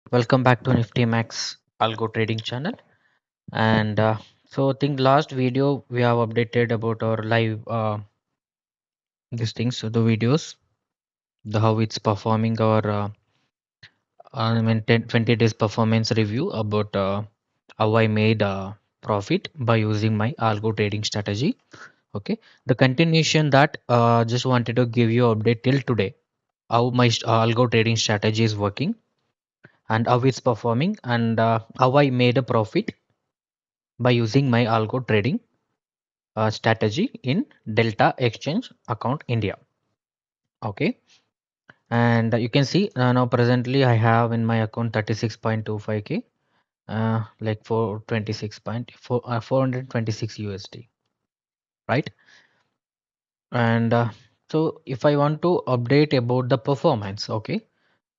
Welcome back to Nifty Max Algo Trading channel. And so I think last video we have updated about our live these things, so the videos, the how it's performing our 20 days performance review about how I made profit by using my algo trading strategy. Okay, the continuation that just wanted to give you update till today how my algo trading strategy is working and how it's performing and how I made a profit by using my algo trading strategy in Delta Exchange account India. Okay, and you can see now presently I have in my account 36.25k, like 426.4 426 USD, right? And so if I want to update about the performance, okay,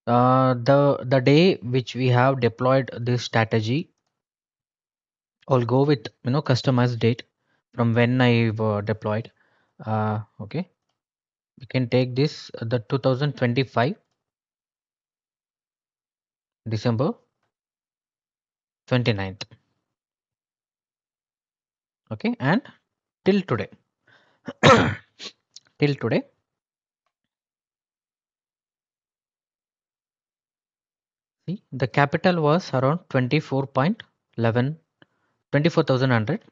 the day which we have deployed this strategy, I'll go with customized date from when I've deployed. Okay, we can take this the 2025 December 29th. Okay, and till today till today see the capital was around 24.11 24,100.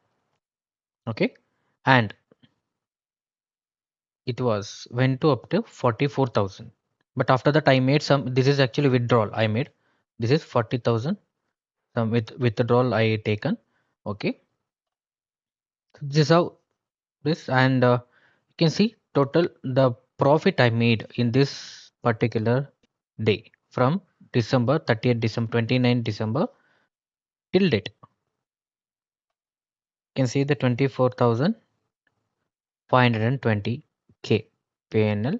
Okay, and it was went to up to 44,000, but after that I made some, this is actually withdrawal I made, this is 40,000, some with withdrawal I taken. Okay, this is how this, and you can see total the profit I made in this particular day from December 30th December 29th December till date. You can see the 24,520k PNL.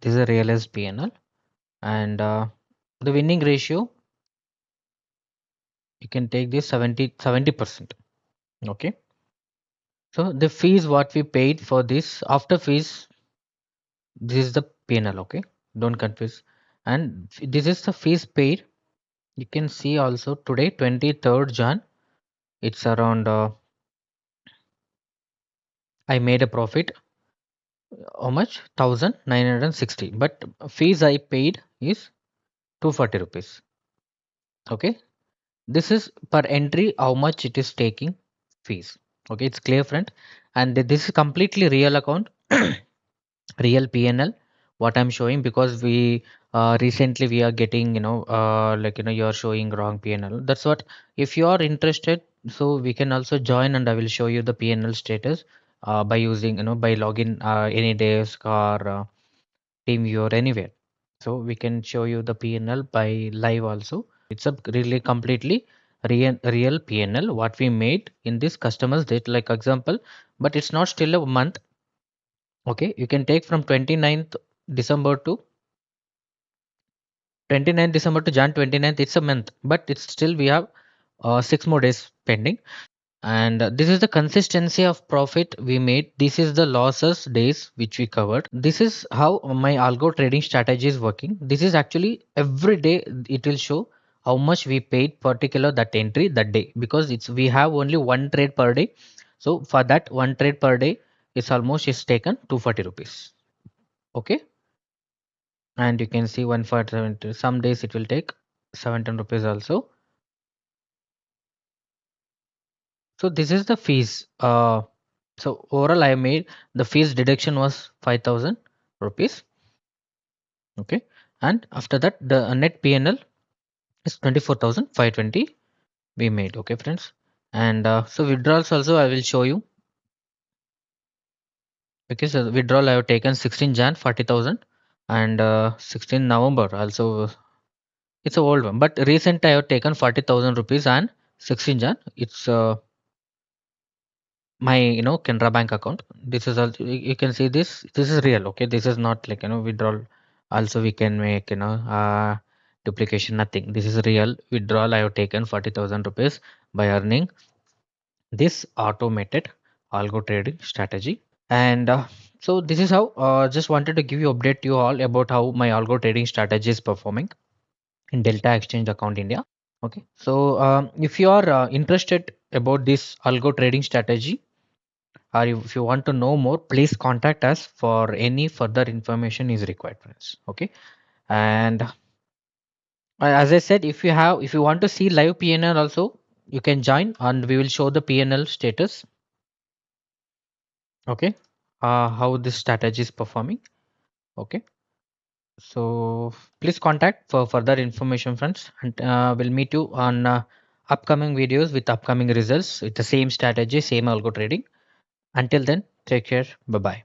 This is a realized PNL, and the winning ratio you can take this 70%. Okay, so the fees what we paid for this after fees, this is the PNL. Okay, don't confuse, and this is the fees paid. You can see also today 23rd Jan, it's around I made a profit how much 1960, but fees I paid is 240 rupees. Okay, this is per entry how much it is taking fees. Okay, it's clear friend, and this is completely real account, real PNL what I'm showing, because we recently we are getting like you're showing wrong PNL. That's what, if you are interested, so we can also join and I will show you the PNL status by using by login any days or TeamViewer or anywhere. So we can show you the PNL by live also. It's a really completely real PNL what we made in this customers date, like example, but it's not still a month. Okay, you can take from 29th December to 29th December to Jan 29th. It's a month, but it's still we have 6 more days pending. And this is the consistency of profit we made. This is the losses days which we covered. This is how my algo trading strategy is working. This is actually every day it will show how much we paid particular that entry that day, because it's we have only one trade per day. So for that one trade per day, it's almost is taken 240 rupees. Okay, and you can see 147, some days it will take 17 rupees also. So this is the fees. So overall I made the fees deduction was 5,000 rupees. Okay, and after that the net PNL is 24,520 we made. Okay friends, and so withdrawals also I will show you, because withdrawal I have taken 16 Jan 40,000 and 16 November also. It's a old one, but recent I have taken 40,000 rupees and 16 Jan. It's my Canara Bank account. This is also, you can see this is real. Okay, this is not like withdrawal. Also we can make duplication, nothing. This is real withdrawal. I have taken 40,000 rupees by earning this automated algo trading strategy. And so this is how just wanted to give you update you all about how my algo trading strategy is performing in Delta Exchange account India. Okay, so if you are interested about this algo trading strategy, or if you want to know more, please contact us for any further information is required, friends. Okay, and as I said, if you want to see live PNL also, you can join and we will show the PNL status. Okay, how this strategy is performing. Okay, so please contact for further information, friends, and we'll meet you on upcoming videos with upcoming results with the same strategy, same algo trading. Until then, take care. Bye bye.